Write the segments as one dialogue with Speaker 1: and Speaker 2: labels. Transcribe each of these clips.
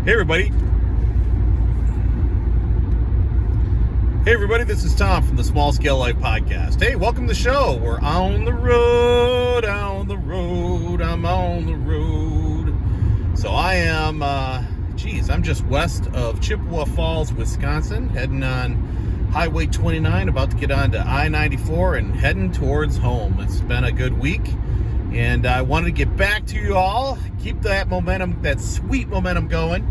Speaker 1: Hey everybody, this is Tom from the Small Scale Life Podcast. Hey, welcome to the show. We're on the road, I'm on the road. So I am, I'm just west of Chippewa Falls, Wisconsin, heading on Highway 29, about to get on to I-94 and heading towards home. It's been a good week, and I wanted to get back to you all, keep that momentum, that sweet momentum going.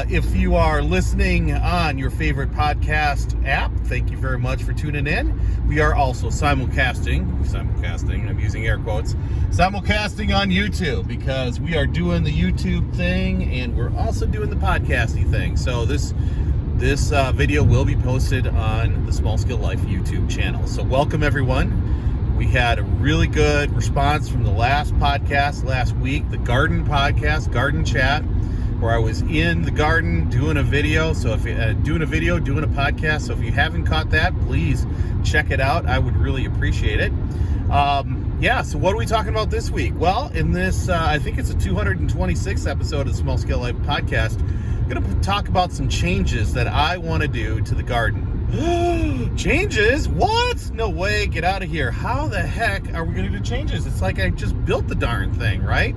Speaker 1: If you are listening on your favorite podcast app, thank you very much for tuning in. We are also simulcasting, I'm using air quotes, simulcasting on YouTube, because we are doing the YouTube thing and we're also doing the podcasting thing. So this video will be posted on the Small Scale Life YouTube channel. So welcome everyone. We had a really good response from the last podcast last week, the garden podcast, Garden Chat, where I was in the garden doing a video. So if you're doing a podcast, so if you haven't caught that, please check it out. I would really appreciate it. So what are we talking about this week? Well, in this, I think it's a 226th episode of the Small Scale Life Podcast, I'm going to talk about some changes that I want to do to the garden. Changes? What? No way, get out of here. How the heck are we going to do changes? It's like I just built the darn thing, right?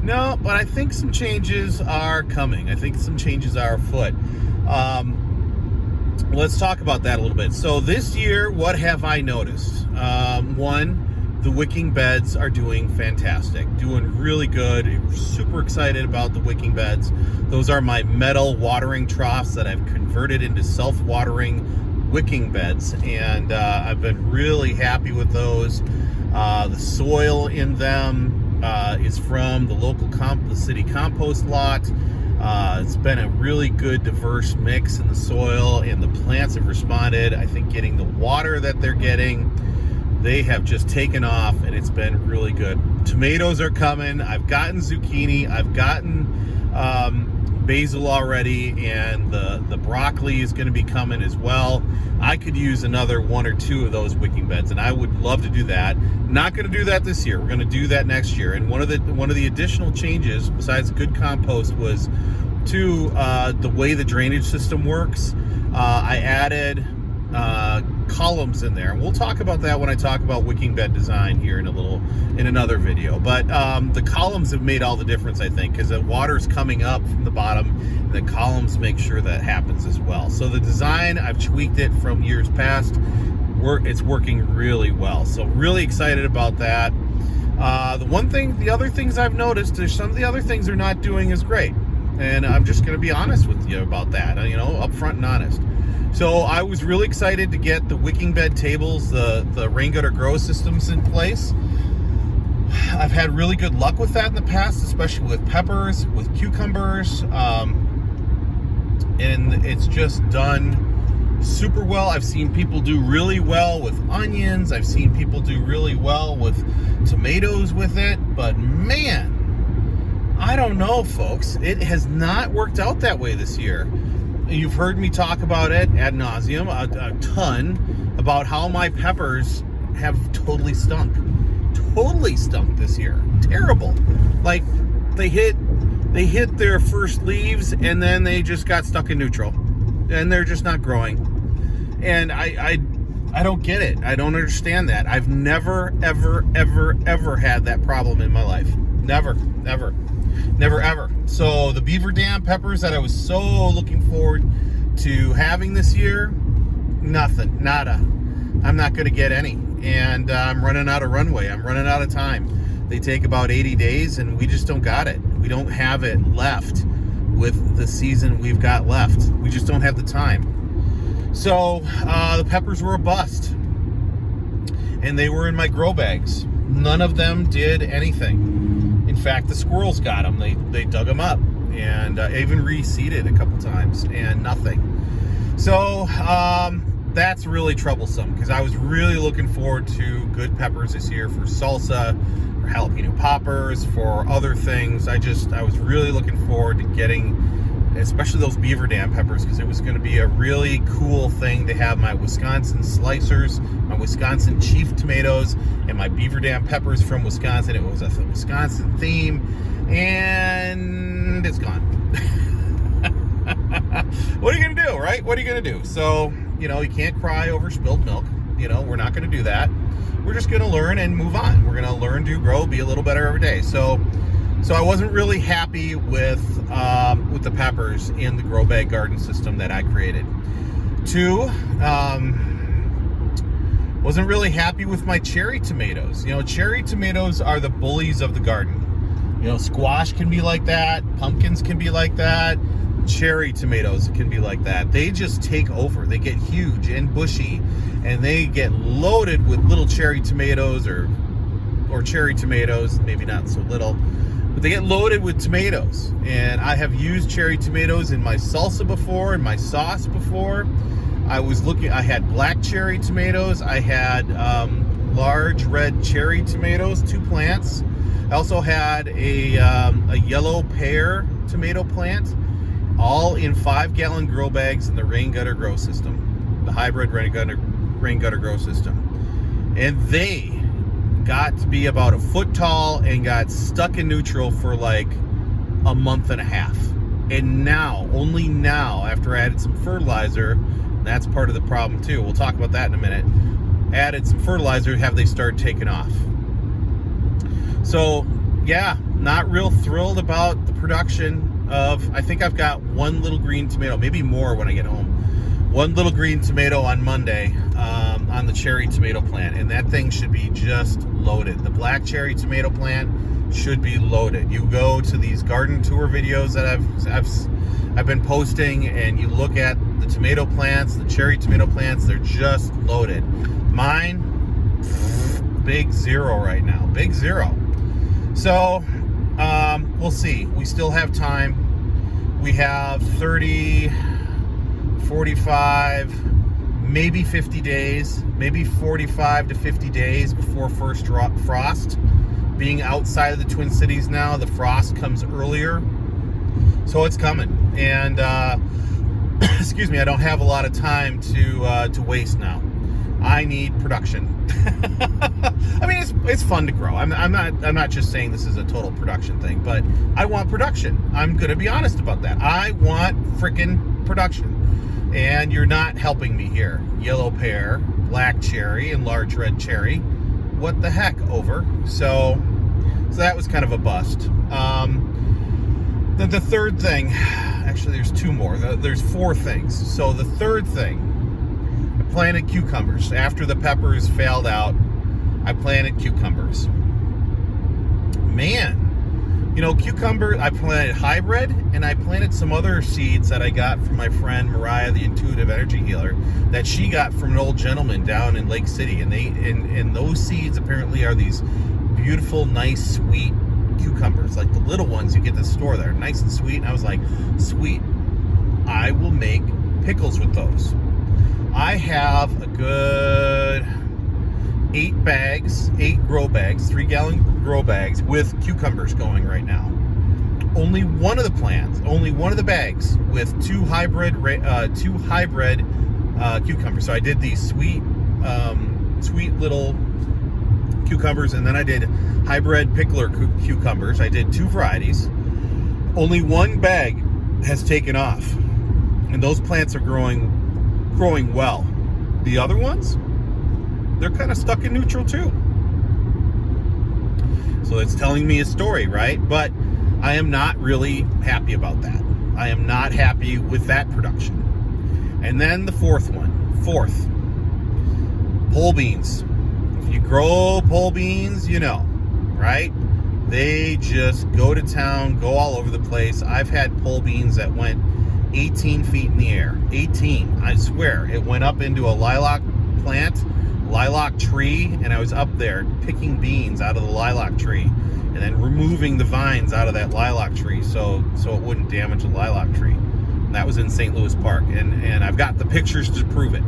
Speaker 1: No, but I think some changes are coming. I think some changes are afoot. Let's talk about that a little bit. So this year, what have I noticed? One, the wicking beds are doing fantastic, doing really good. Super excited about the wicking beds. Those are my metal watering troughs that I've converted into self-watering wicking beds, and I've been really happy with those. The soil in them is from the local the city compost lot. It's been a really good diverse mix in the soil, and the plants have responded. I think getting the water that they're getting, they have just taken off, and it's been really good. Tomatoes are coming. I've gotten zucchini. I've gotten basil already, and the broccoli is going to be coming as well. I could use another one or two of those wicking beds, and I would love to do that. Not going to do that this year. We're going to do that next year. And one of the additional changes, besides good compost, was to the way the drainage system works. I added columns in there, and we'll talk about that when I talk about wicking bed design here in another video. But the columns have made all the difference, I think, because the water's coming up from the bottom, and the columns make sure that happens as well. So the design, I've tweaked it from years past. It's working really well. So really excited about that. The other things I've noticed is some of the other things they're not doing as great, and I'm just going to be honest with you about that. Upfront and honest. So I was really excited to get the wicking bed tables, the rain gutter grow systems in place. I've had really good luck with that in the past, especially with peppers, with cucumbers, and it's just done super well. I've seen people do really well with onions. I've seen people do really well with tomatoes with it, but man, I don't know, folks. It has not worked out that way this year. You've heard me talk about it ad nauseum, a ton, about how my peppers have totally stunk this year. Terrible. Like they hit their first leaves, and then they just got stuck in neutral, and they're just not growing. And I don't get it. I don't understand that. I've never ever had that problem in my life. Never ever. So the beaver dam peppers that I was so looking forward to having this year, nothing, nada. I'm not going to get any, and I'm running out of runway. I'm running out of time. They take about 80 days, and we just don't got it. We don't have it left with the season we've got left. We just don't have the time. So the peppers were a bust, and they were in my grow bags. None of them did anything. In fact, the squirrels got them. They dug them up, and I even reseeded a couple times, and nothing. So that's really troublesome, because I was really looking forward to good peppers this year for salsa, for jalapeno poppers, for other things. I was really looking forward to getting, especially those beaver dam peppers, because it was going to be a really cool thing to have my Wisconsin slicers, my Wisconsin chief tomatoes, and my beaver dam peppers from Wisconsin. It was a Wisconsin theme, and it's gone. right? What are you going to do? So, you can't cry over spilled milk. We're not going to do that. We're just going to learn and move on. We're going to learn, do, grow, be a little better every day. So I wasn't really happy with the peppers in the grow bag garden system that I created. 2, wasn't really happy with my cherry tomatoes. Cherry tomatoes are the bullies of the garden. Squash can be like that. Pumpkins can be like that. Cherry tomatoes can be like that. They just take over. They get huge and bushy, and they get loaded with little cherry tomatoes or cherry tomatoes, maybe not so little, but they get loaded with tomatoes. And I have used cherry tomatoes in my salsa before, in my sauce before. I had black cherry tomatoes. I had large red cherry tomatoes, 2 plants. I also had a yellow pear tomato plant, all in 5-gallon grow bags in the rain gutter grow system, the hybrid rain gutter grow system. And they got to be about a foot tall and got stuck in neutral for like a month and a half. And now, only now, after I added some fertilizer, that's part of the problem too. We'll talk about that in a minute. Added some fertilizer, have they start taking off. So, yeah, not real thrilled about the production of, I think I've got 1 little green tomato, maybe more when I get home. 1 little green tomato on Monday on the cherry tomato plant, and that thing should be just loaded. The black cherry tomato plant should be loaded. You go to these garden tour videos that I've been posting, and you look at the tomato plants, the cherry tomato plants, they're just loaded. Mine, big 0 right now, big 0. So we'll see. We still have time. We have 30, 45, maybe 50 days, maybe 45 to 50 days before first frost. Being outside of the Twin Cities now, the frost comes earlier, so it's coming. And excuse me, I don't have a lot of time to waste now. I need production. I mean, it's fun to grow. I'm not just saying this is a total production thing, but I want production. I'm gonna be honest about that. I want frickin' production, and you're not helping me here. Yellow pear, black cherry, and large red cherry. What the heck, over? So that was kind of a bust. Then the third thing, actually, there's 2 more. There's 4 things. So the third thing, I planted cucumbers. After the peppers failed out, I planted cucumbers. Man, cucumber, I planted hybrid, and I planted some other seeds that I got from my friend Mariah, the intuitive energy healer, that she got from an old gentleman down in Lake City. And those seeds apparently are these beautiful, nice, sweet cucumbers, like the little ones you get at the store that are nice and sweet. And I was like, sweet, I will make pickles with those. I have a good 8 grow bags, 3-gallon grow bags with cucumbers going right now. Only one of the bags with 2 hybrid cucumbers. So I did these sweet little cucumbers, and then I did hybrid pickler cucumbers. I did 2 varieties. Only 1 bag has taken off, and those plants are growing well. The other ones, they're kind of stuck in neutral too. So it's telling me a story, right? But I am not really happy about that. I am not happy with that production. And then the fourth, pole beans. If you grow pole beans, right? They just go to town, go all over the place. I've had pole beans that went 18 feet in the air. 18, I swear. It went up into a lilac tree, and I was up there picking beans out of the lilac tree and then removing the vines out of that lilac tree so it wouldn't damage the lilac tree. And that was in St. Louis Park, and I've got the pictures to prove it.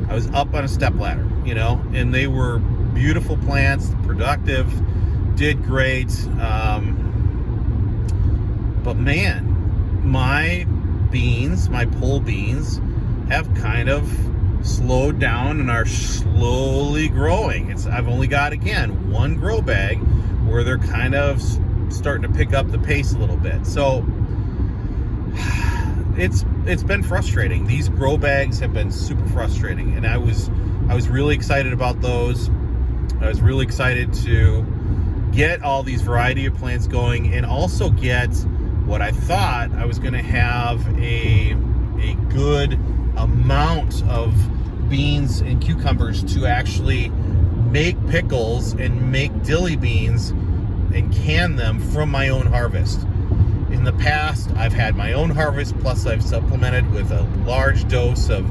Speaker 1: I was up on a stepladder, and they were beautiful plants, productive, did great. But man, my pole beans have kind of slowed down and are slowly growing. I've only got, again, 1 grow bag where they're kind of starting to pick up the pace a little bit. So it's been frustrating. These grow bags have been super frustrating, and I was really excited about those. I was really excited to get all these variety of plants going, and also get what I thought I was going to have a good amount of beans and cucumbers to actually make pickles and make dilly beans and can them from my own harvest. In the past, I've had my own harvest, plus I've supplemented with a large dose of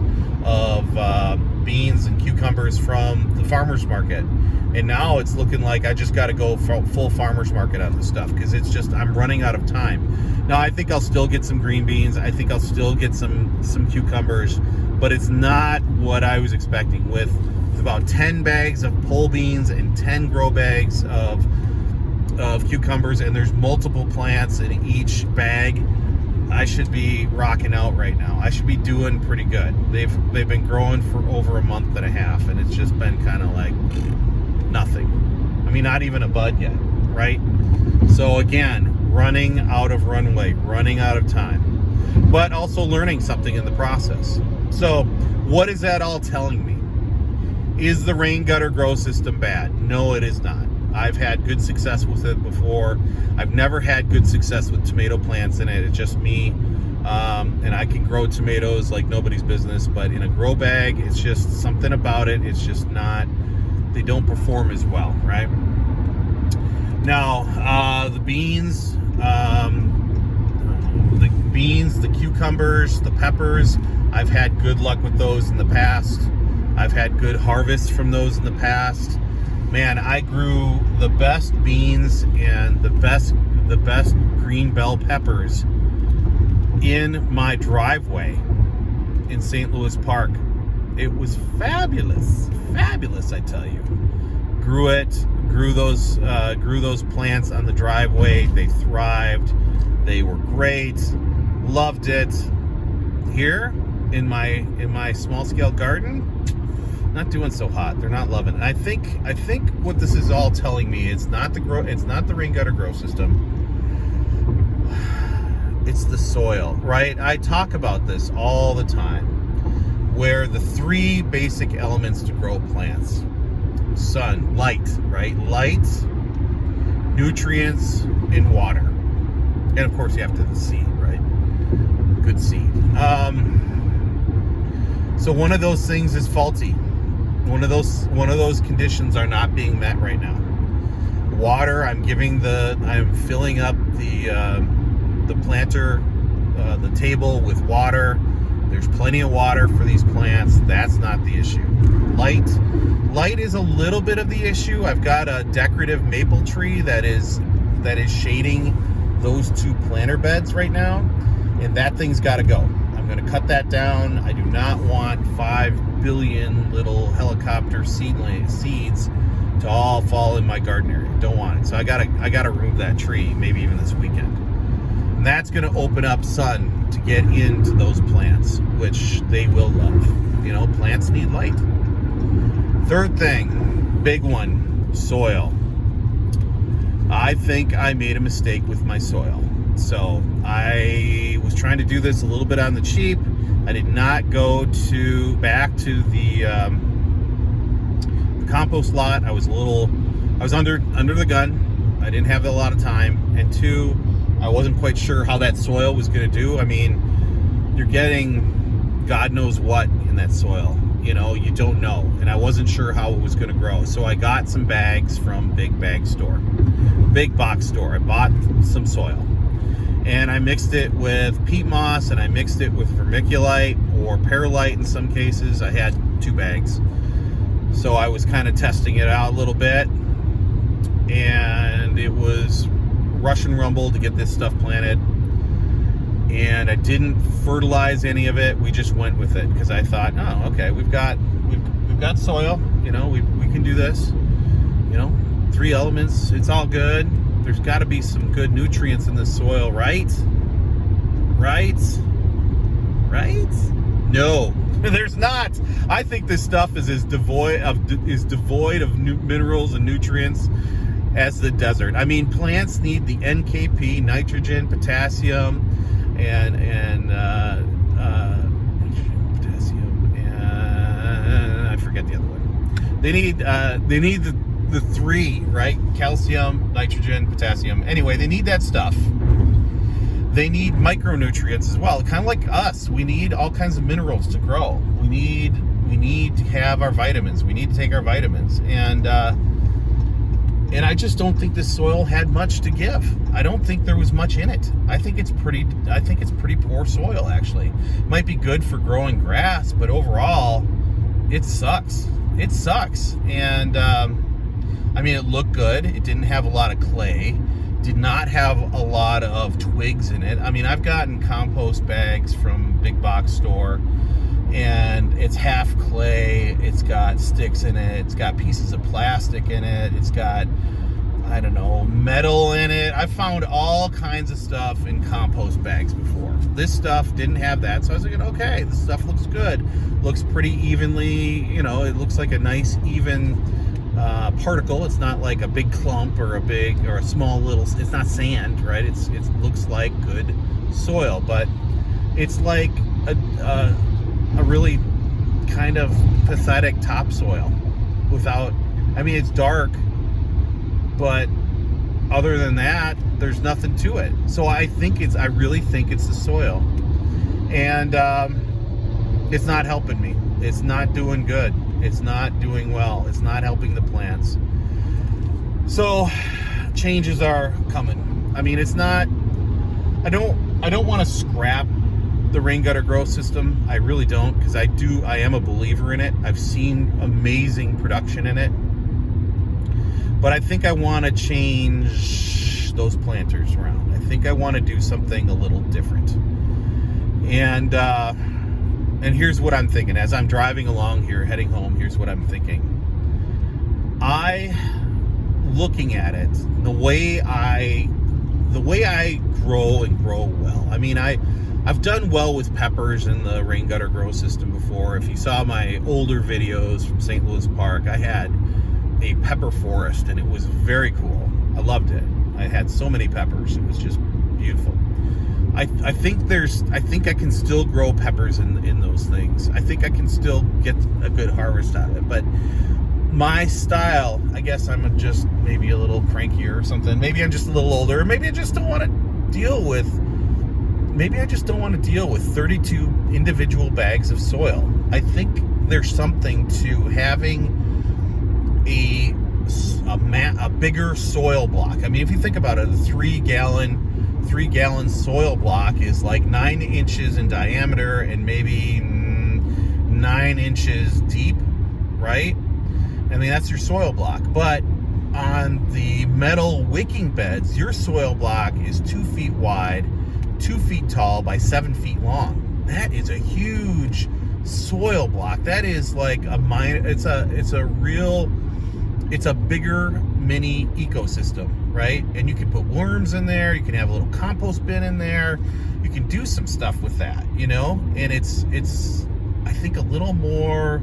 Speaker 1: beans and cucumbers from the farmer's market. And now it's looking like I just got to go full farmer's market on this stuff, because it's just, I'm running out of time. Now, I think I'll still get some green beans. I think I'll still get some cucumbers, but it's not what I was expecting. With about 10 bags of pole beans and 10 grow bags of cucumbers, and there's multiple plants in each bag, I should be rocking out right now. I should be doing pretty good. They've been growing for over a month and a half, and it's just been kind of like nothing. I mean, not even a bud yet, right? So again, running out of runway, running out of time, but also learning something in the process. So what is that all telling me? Is the rain gutter grow system bad? No, it is not. I've had good success with it before. I've never had good success with tomato plants in it. It's just me. And I can grow tomatoes like nobody's business, but in a grow bag, it's just something about it. It's just not, they don't perform as well, right? Now, the beans, the cucumbers, the peppers, I've had good luck with those in the past. I've had good harvests from those in the past. Man, I grew the best beans and the best green bell peppers in my driveway in St. Louis Park. It was fabulous, I tell you. Grew those plants on the driveway. They thrived. They were great. Loved it. Here in my small scale garden, not doing so hot. They're not loving it. I think what this is all telling me, it's not the rain gutter grow system. It's the soil, right? I talk about this all the time, where the three basic elements to grow plants: sun, light, right? Light, nutrients, and water. And of course you have to have the seed, right? Good seed. So one of those things is faulty. One of those conditions are not being met right now. Water, I'm filling up the planter, the table with water. There's plenty of water for these plants. That's not the issue. Light is a little bit of the issue. I've got a decorative maple tree that is shading those two planter beds right now, and that thing's got to go. I'm going to cut that down. I do not want 5 billion little helicopter seeds to all fall in my garden area. Don't want it. So I gotta remove that tree, maybe even this weekend. And that's going to open up sun to get into those plants, which they will love. You know, plants need light. Third thing, big one, soil. I think I made a mistake with my soil. So I was trying to do this a little bit on the cheap. I did not go back to the compost lot. I was under the gun. I didn't have a lot of time. And two, I wasn't quite sure how that soil was going to do. I mean, you're getting God knows what in that soil. You know, you don't know. And I wasn't sure how it was going to grow. So I got some bags from big box store. I bought some soil. And I mixed it with peat moss, and I mixed it with vermiculite or perlite in some cases. I had 2 bags. So I was kind of testing it out a little bit. And it was rush and rumble to get this stuff planted. And I didn't fertilize any of it. We just went with it because I thought, oh, okay, we've got soil. You know, we can do this. You know, 3 elements. It's all good. There's got to be some good nutrients in the soil, right? Right? No, there's not. I think this stuff is devoid of minerals and nutrients as the desert. I mean, plants need the NKP, nitrogen, potassium, and potassium, and I forget the other one. They need the three, right? Calcium, nitrogen, potassium. Anyway, they need that stuff. They need micronutrients as well. Kind of like us, we need all kinds of minerals to grow. We need to have our vitamins. We need to take our vitamins, and I just don't think this soil had much to give. I don't think there was much in it. I think it's pretty poor soil, actually. It might be good for growing grass, but overall, it sucks. It sucks. And I mean, it looked good. It didn't have a lot of clay. Did not have a lot of twigs in it. I mean, I've gotten compost bags from big box store, and it's half clay, it's got sticks in it, it's got pieces of plastic in it, it's got, I don't know, metal in it. I've found all kinds of stuff in compost bags before. This stuff didn't have that, so I was thinking, okay, this stuff looks good. Looks pretty evenly, it looks like a nice even particle. It's not like a big clump or a small little, it's not sand, right? It looks like good soil, but it's like a really kind of pathetic topsoil without, I mean, it's dark, but other than that, there's nothing to it. So I really think it's the soil, and it's not helping me. It's not doing good. It's not doing well. It's not helping the plants. So changes are coming. I mean, it's not, I don't want to scrap the rain gutter growth system. I really don't, because I am a believer in it. I've seen amazing production in it, but I think I want to change those planters around. I think I want to do something a little different. And here's what I'm thinking as I'm driving along here, heading home. Here's what I'm thinking. Looking at it, the way I grow and grow well. I mean, I've done well with peppers in the rain gutter grow system before. If you saw my older videos from St. Louis Park, I had a pepper forest, and it was very cool. I loved it. I had so many peppers. It was just beautiful. I think I can still grow peppers in those things. I think I can still get a good harvest out of it. But my style, I guess I'm just maybe a little crankier or something. Maybe I'm just a little older. Maybe I just don't want to deal with 32 individual bags of soil. I think there's something to having a bigger soil block. I mean, if you think about it, a 3 gallon soil block is like 9 inches in diameter and maybe 9 inches deep, right? I mean, that's your soil block. But on the metal wicking beds, your soil block is 2 feet wide, 2 feet tall by 7 feet long. That is a huge soil block. That is like it's a bigger mini ecosystem, right? And you can put worms in there, you can have a little compost bin in there, you can do some stuff with that, and it's I think a little more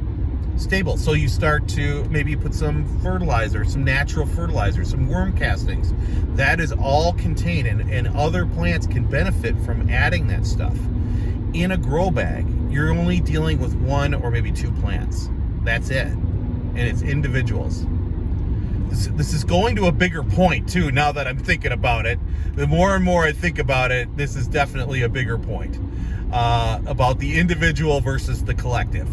Speaker 1: stable. So you start to maybe put some fertilizer, some natural fertilizer, some worm castings. That is all contained, and other plants can benefit from adding that stuff. In a grow bag, you're only dealing with 1 or maybe 2 plants. That's it. And it's individuals. This is going to a bigger point too, now that I'm thinking about it. The more and more I think about it, this is definitely a bigger point about the individual versus the collective.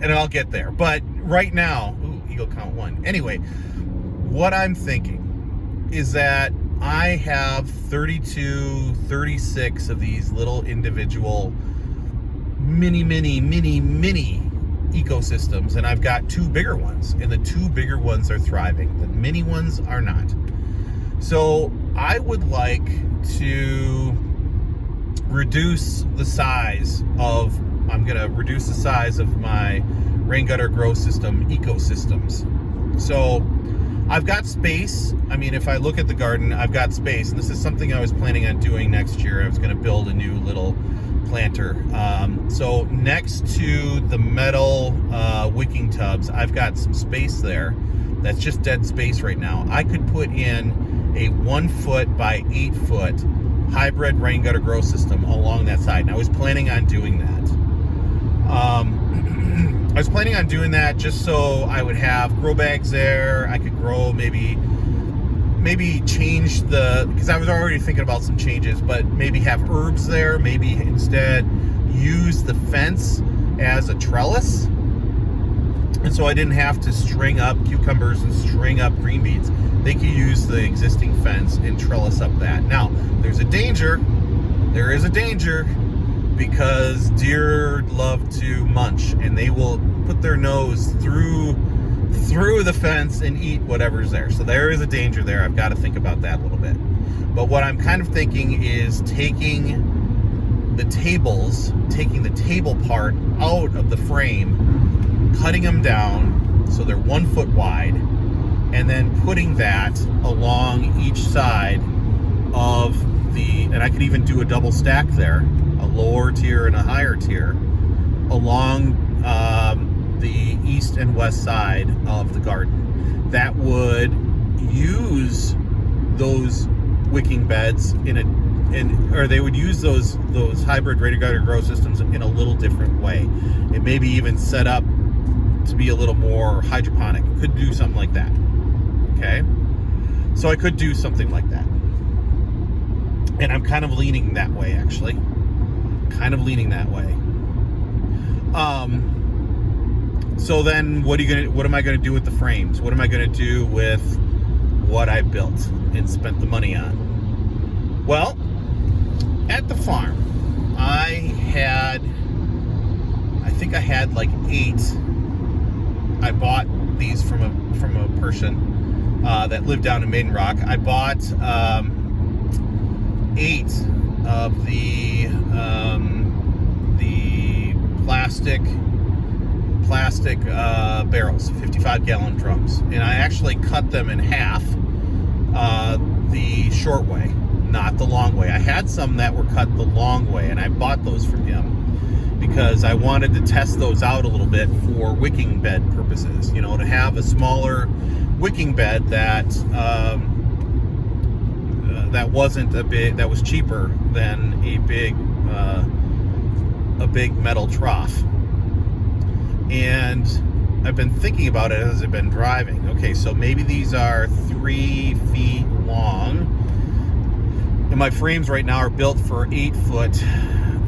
Speaker 1: And I'll get there. But right now, eagle count 1. Anyway, what I'm thinking is that I have 32, 36 of these little individual mini ecosystems, and I've got 2 bigger ones, and the 2 bigger ones are thriving. The mini ones are not. So I would like to reduce the size of my rain gutter grow system ecosystems. So I've got space. I mean, if I look at the garden, I've got space, and this is something I was planning on doing next year. I was going to build a new little planter. So next to the metal wicking tubs, I've got some space there that's just dead space right now. I could put in a 1 foot by 8 foot hybrid rain gutter grow system along that side. And I was planning on doing that. I was planning on doing that just so I would have grow bags there. I could grow maybe change because I was already thinking about some changes, but maybe have herbs there. Maybe instead use the fence as a trellis. And so I didn't have to string up cucumbers and string up green beans. They could use the existing fence and trellis up that. Now, there's a danger. There is a danger because deer love to munch, and they will put their nose through the fence and eat whatever's there. So there is a danger there. I've got to think about that a little bit. But what I'm kind of thinking is taking the table part out of the frame, cutting them down so they're 1 foot wide, and then putting that along each side of and I could even do a double stack there, a lower tier and a higher tier, along the east and west side of the garden. That would use those wicking beds or they would use those hybrid rain gutter grow systems in a little different way, and maybe even set up to be a little more hydroponic. Could do something like that. Okay, so I could do something like that, and I'm kind of leaning that way, actually. So then what am I going to do with the frames? What am I going to do with what I built and spent the money on? Well, at the farm, I think I had like 8. I bought these from a person that lived down in Maiden Rock. I bought 8 of the plastic barrels, 55-gallon drums, and I actually cut them in half the short way, not the long way. I had some that were cut the long way, and I bought those from him because I wanted to test those out a little bit for wicking bed purposes. To have a smaller wicking bed that wasn't that was cheaper than a big metal trough. And I've been thinking about it as I've been driving. Okay, so maybe these are 3 feet long, and my frames right now are built for an 8 foot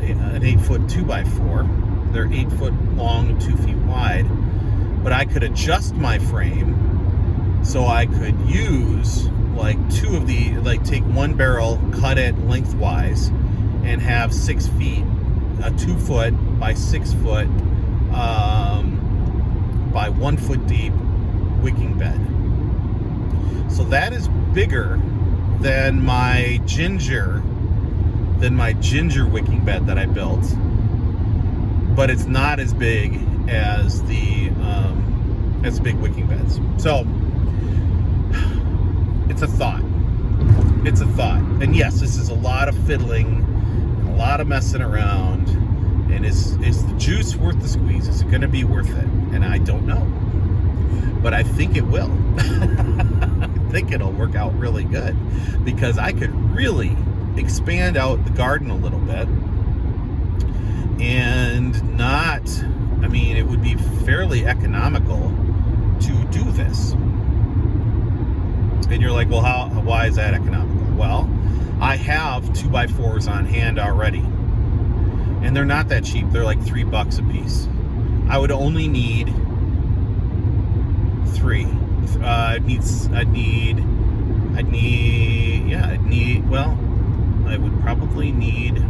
Speaker 1: 2x4. They're 8 foot long, 2 feet wide. But I could adjust my frame so I could use like take one barrel, cut it lengthwise, and have 6 feet, a 2 foot by 6 foot by 1 foot deep wicking bed. So that is bigger than my ginger wicking bed that I built, but it's not as big as the big wicking beds. So it's a thought. And yes, this is a lot of fiddling, a lot of messing around. And is the juice worth the squeeze? Is it going to be worth it? And I don't know. But I think it will. I think it'll work out really good, because I could really expand out the garden a little bit, and it would be fairly economical to do this. And you're like, well, why is that economical? Well, I have 2x4s on hand already, and they're not that cheap. They're like $3 a piece. I would only need 3. I would probably need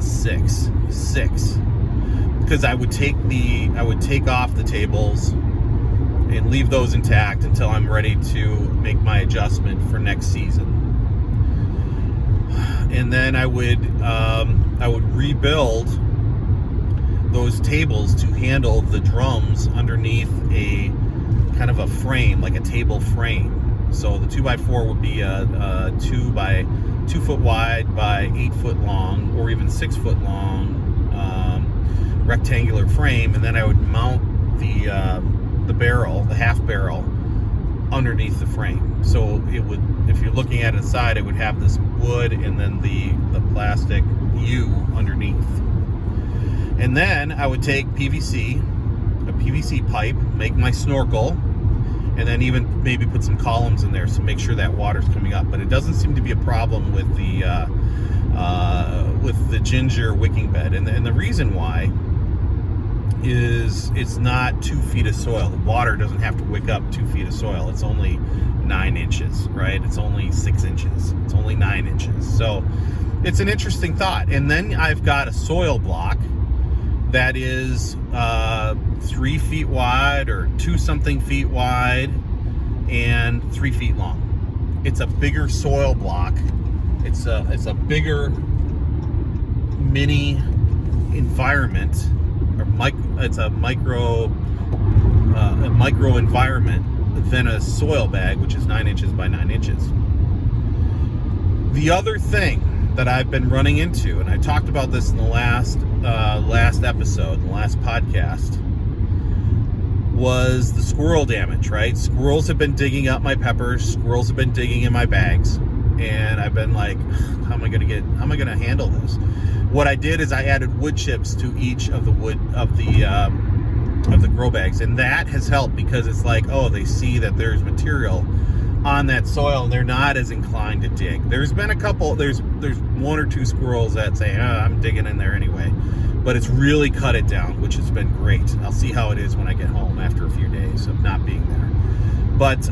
Speaker 1: 6, because I would take off the tables and leave those intact until I'm ready to make my adjustment for next season. And then I would rebuild those tables to handle the drums underneath a kind of a frame, like a table frame. So the 2x4 would be a 2 foot wide by 8 foot long, or even 6 foot long rectangular frame, and then I would mount the barrel, the half barrel, underneath the frame So it would, if you're looking at it inside, it would have this wood and then the plastic U underneath. And then I would take a PVC pipe, make my snorkel, and then even maybe put some columns in there, so make sure that water's coming up. But it doesn't seem to be a problem with the ginger wicking bed, and the reason why is it's not 2 feet of soil. The water doesn't have to wick up 2 feet of soil. It's only 9 inches, right? It's only 6 inches. It's only 9 inches. So it's an interesting thought. And then I've got a soil block that is 3 feet wide or 2-something feet wide and 3 feet long. It's a bigger soil block. It's a bigger mini environment, or it's a micro environment than a soil bag, which is 9 inches by 9 inches. The other thing that I've been running into, and I talked about this in the last episode, the last podcast, was the squirrel damage, right? Squirrels have been digging up my peppers. Squirrels have been digging in my bags, and I've been like, how am I going to handle this? What I did is I added wood chips to each of the grow bags, and that has helped, because it's like, oh, they see that there's material on that soil and they're not as inclined to dig. There's been a couple, there's 1 or 2 squirrels that say, I'm digging in there anyway, but it's really cut it down, which has been great. I'll see how it is when I get home after a few days of not being there. But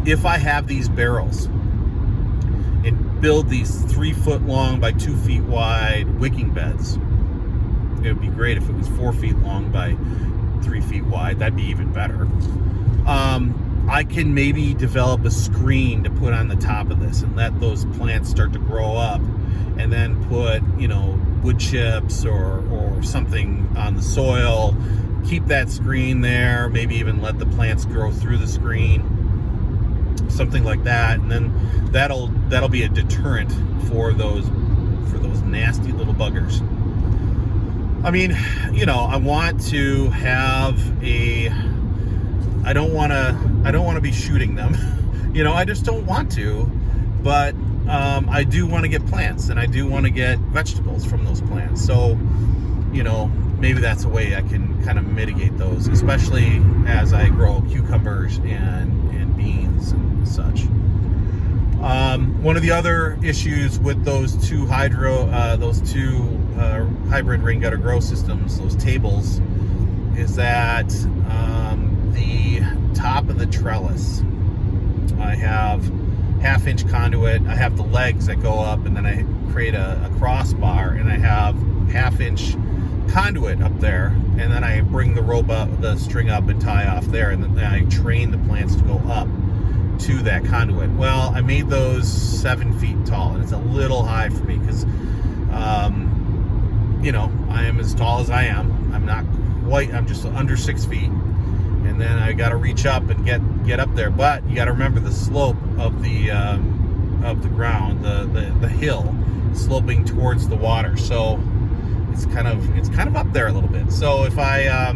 Speaker 1: if I have these barrels and build these 3 foot long by 2 feet wide wicking beds, it would be great if it was 4 feet long by 3 feet wide. That'd be even better. I can maybe develop a screen to put on the top of this and let those plants start to grow up, and then put, wood chips or something on the soil, keep that screen there, maybe even let the plants grow through the screen, something like that. And then that'll be a deterrent for those nasty little buggers. I mean, I want to have I don't want to be shooting them. I just don't want to. But I do want to get plants, and I do want to get vegetables from those plants. So, maybe that's a way I can kind of mitigate those, especially as I grow cucumbers and beans and such. One of the other issues with those two hybrid rain gutter grow systems, those tables, is that the top of the trellis, I have 1/2-inch conduit. I have the legs that go up, and then I create a crossbar, and I have 1/2-inch conduit up there, and then I bring the rope up, the string up, and tie off there, and then I train the plants to go up to that conduit. Well, I made those 7 feet tall, and it's a little high for me because, I am as tall as I am. I'm just under 6 feet, and then I got to reach up and get up there. But you got to remember the slope of the ground, the hill, sloping towards the water. So it's kind of up there a little bit. So if I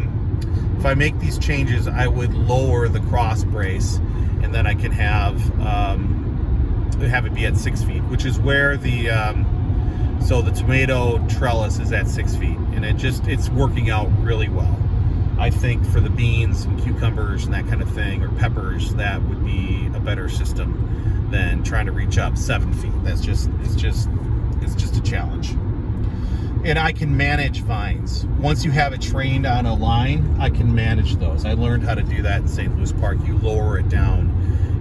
Speaker 1: make these changes, I would lower the cross brace, and then I can have it be at 6 feet, which is where the tomato trellis is at 6 feet, and it's working out really well. I think for the beans and cucumbers and that kind of thing, or peppers, that would be a better system than trying to reach up 7 feet. It's just a challenge. And I can manage vines. Once you have it trained on a line, I can manage those. I learned how to do that in St. Louis Park. You lower it down,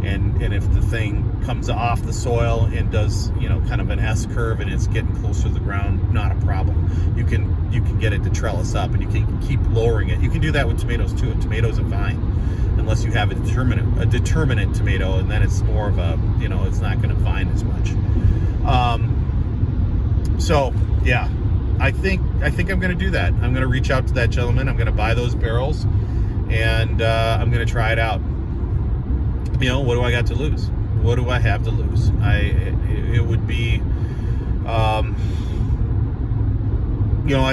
Speaker 1: and if the thing comes off the soil and does, kind of an S curve, and it's getting closer to the ground, not a problem. You can get it to trellis up, and you can keep lowering it. You can do that with tomatoes too. A tomato's a vine, unless you have a determinate tomato, and then it's more of a, it's not going to vine as much. So yeah, I think I'm going to do that. I'm going to reach out to that gentleman. I'm going to buy those barrels, and I'm going to try it out. What do I got to lose? What do I have to lose? It would be, I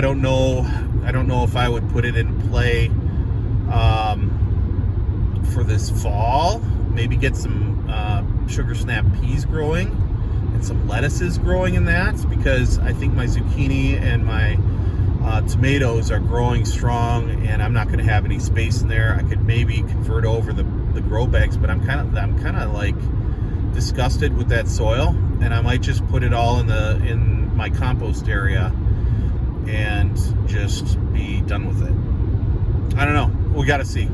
Speaker 1: don't know if I would put it in play for this fall. Maybe get some sugar snap peas growing and some lettuces growing in that, because I think my zucchini and my tomatoes are growing strong, and I'm not going to have any space in there. I could maybe convert over the grow bags, but I'm kind of like disgusted with that soil, and I might just put it all in my compost area and just be done with it. I don't know. We got to see.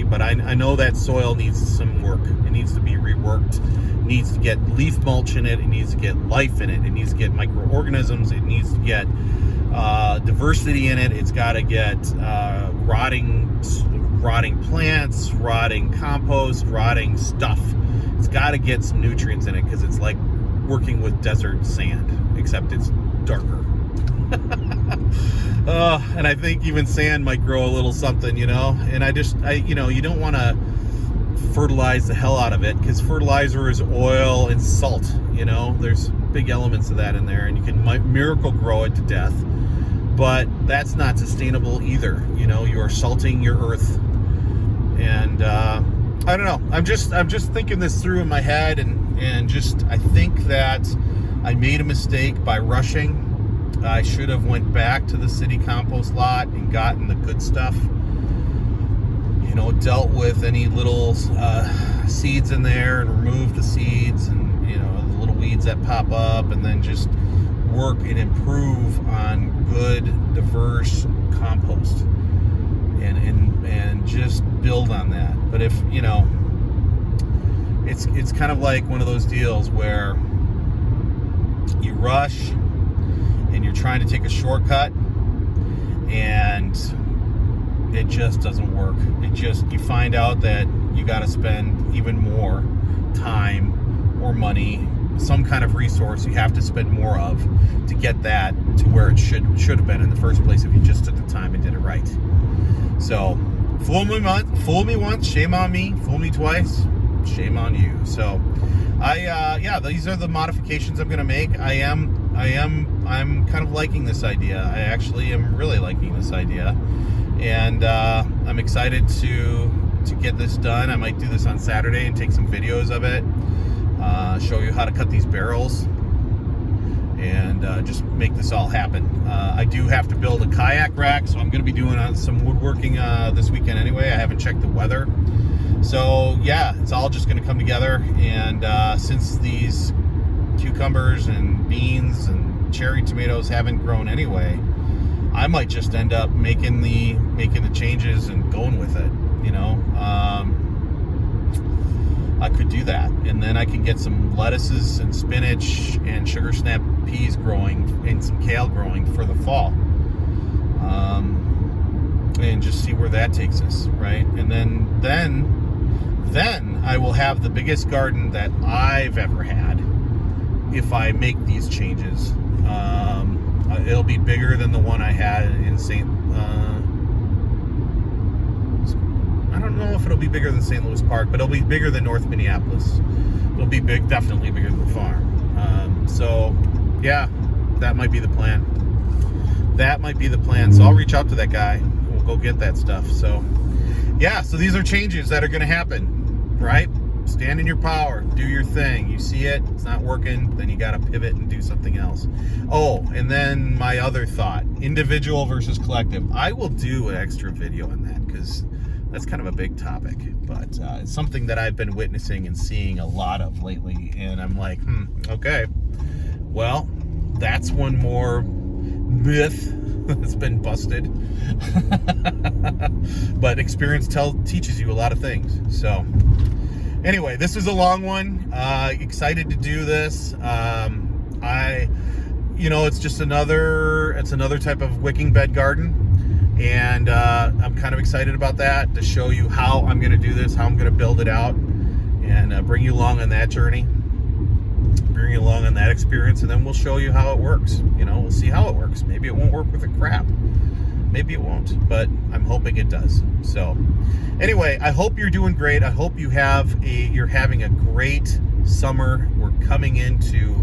Speaker 1: But I know that soil needs some work. It needs to be reworked. It needs to get leaf mulch in it. It needs to get life in it. It needs to get microorganisms. It needs to get diversity in it. It's got to get rotting plants, rotting compost, rotting stuff. It's got to get some nutrients in it, because it's like working with desert sand, except it's darker. And I think even sand might grow a little something, you know. And you don't want to fertilize the hell out of it, because fertilizer is oil and salt, you know. There's big elements of that in there, and you can miracle grow it to death, but that's not sustainable either. You know, you are salting your earth. And I don't know. I'm just thinking this through in my head, and just I think that I made a mistake by rushing. I should have went back to the city compost lot and gotten the good stuff. You know, dealt with any little seeds in there and removed the seeds, and you know, the little weeds that pop up, and then just work and improve on good, diverse compost. And just build on that. But if, you know, it's kind of like one of those deals where you rush and you're trying to take a shortcut, and it just doesn't work. You find out that you got to spend even more time or money, some kind of resource you have to spend more of to get that to where it should have been in the first place, if you just took the time and did it right. So, fool me once, shame on me. Fool me twice, shame on you. So, these are the modifications I'm going to make. I'm kind of liking this idea. I actually am really liking this idea, and I'm excited to get this done. I might do this on Saturday and take some videos of it, show you how to cut these barrels, and just make this all happen. I do have to build a kayak rack, so I'm going to be doing some woodworking this weekend anyway. I haven't checked the weather. So, yeah, it's all just going to come together. And since these cucumbers and beans and cherry tomatoes haven't grown anyway, I might just end up making the changes and going with it, you know. I could do that, and then I can get some lettuces and spinach and sugar snap peas growing, and some kale growing for the fall, and just see where that takes us, right? And then I will have the biggest garden that I've ever had if I make these changes. It'll be bigger than the one I had in I don't know if it'll be bigger than St. Louis Park, but it'll be bigger than North Minneapolis. It'll be big, definitely bigger than the farm. So, yeah, that might be the plan. So I'll reach out to that guy. We'll go get that stuff. So, yeah, so these are changes that are going to happen, right? Stand in your power. Do your thing. You see it, it's not working, then you got to pivot and do something else. Oh, and then my other thought, individual versus collective. I will do an extra video on that, because that's kind of a big topic, but it's something that I've been witnessing and seeing a lot of lately, and I'm like, okay, well, that's one more myth that's been busted. But experience teaches you a lot of things. So anyway, this is a long one. Excited to do this. It's just another type of wicking bed garden. And I'm kind of excited about that, to show you how I'm going to do this, how I'm going to build it out, and bring you along on that journey, bring you along on that experience, and then we'll show you how it works. You know, we'll see how it works. Maybe it won't work with the crap. Maybe it won't, but I'm hoping it does. So anyway, I hope you're doing great. I hope you're having a great summer. We're coming into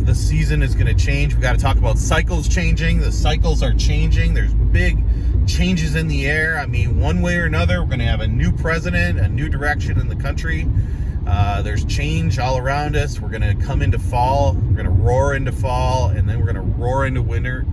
Speaker 1: the season is going to change. We got to talk about cycles changing. The cycles are changing. There's big changes in the air. I mean, one way or another, we're going to have a new president, a new direction in the country. There's change all around us. We're going to come into fall. We're going to roar into fall, and then we're going to roar into winter.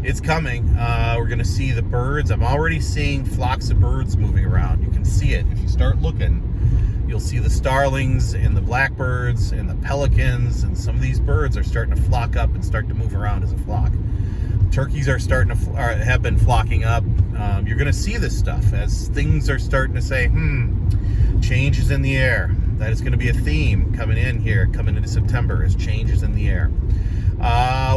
Speaker 1: It's coming. We're going to see the birds. I'm already seeing flocks of birds moving around. You can see it. If you start looking, you'll see the starlings and the blackbirds and the pelicans, and some of these birds are starting to flock up and start to move around as a flock. Turkeys are starting to have been flocking up. You're going to see this stuff as things are starting to say, change is in the air. That is going to be a theme coming into September, is changes in the air.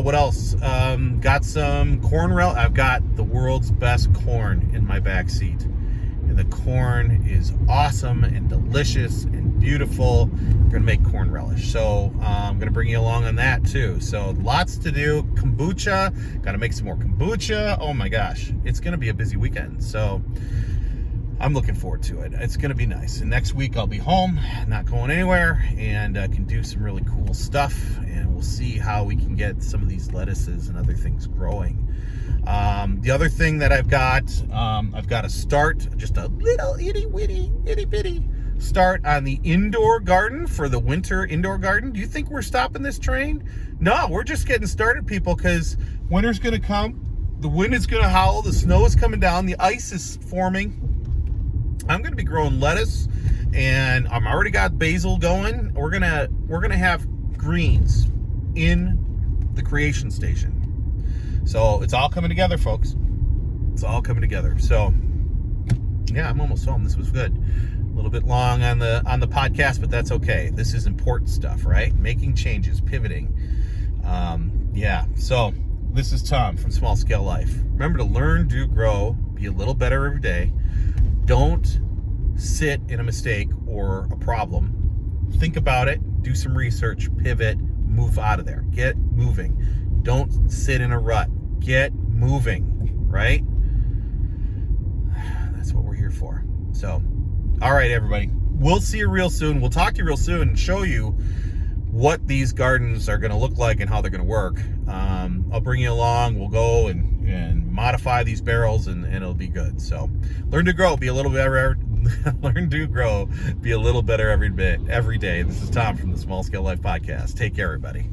Speaker 1: What else? Got some corn relish. I've got the world's best corn in my back seat. And the corn is awesome and delicious and beautiful. We're going to make corn relish. So I'm going to bring you along on that too. So lots to do. Kombucha. Got to make some more kombucha. Oh my gosh. It's going to be a busy weekend. So I'm looking forward to it. It's going to be nice. And next week I'll be home, not going anywhere, and can do some really cool stuff. And we'll see how we can get some of these lettuces and other things growing. The other thing that I've got a start, just a little itty bitty start on the indoor garden for the winter indoor garden. Do you think we're stopping this train? No, we're just getting started, people, because winter's going to come. The wind is going to howl. The snow is coming down. The ice is forming. I'm going to be growing lettuce, and I'm already got basil going. We're gonna have greens in the creation station. So it's all coming together, folks. It's all coming together. So yeah, I'm almost home. This was good. A little bit long on the podcast, but that's okay. This is important stuff, right? Making changes, pivoting. Yeah. So this is Tom from Small Scale Life. Remember to learn, do, grow, be a little better every day. Don't sit in a mistake or a problem. Think about it, do some research, pivot, move out of there. Get moving. Don't sit in a rut. Get moving, right? That's what we're here for. So, all right, everybody. We'll see you real soon. We'll talk to you real soon and show you what these gardens are going to look like and how they're going to work. I'll bring you along. We'll go and modify these barrels, and it'll be good. So learn to grow, be a little better. Learn to grow, be a little better every day. This is Tom from the Small Scale Life Podcast. Take care, everybody.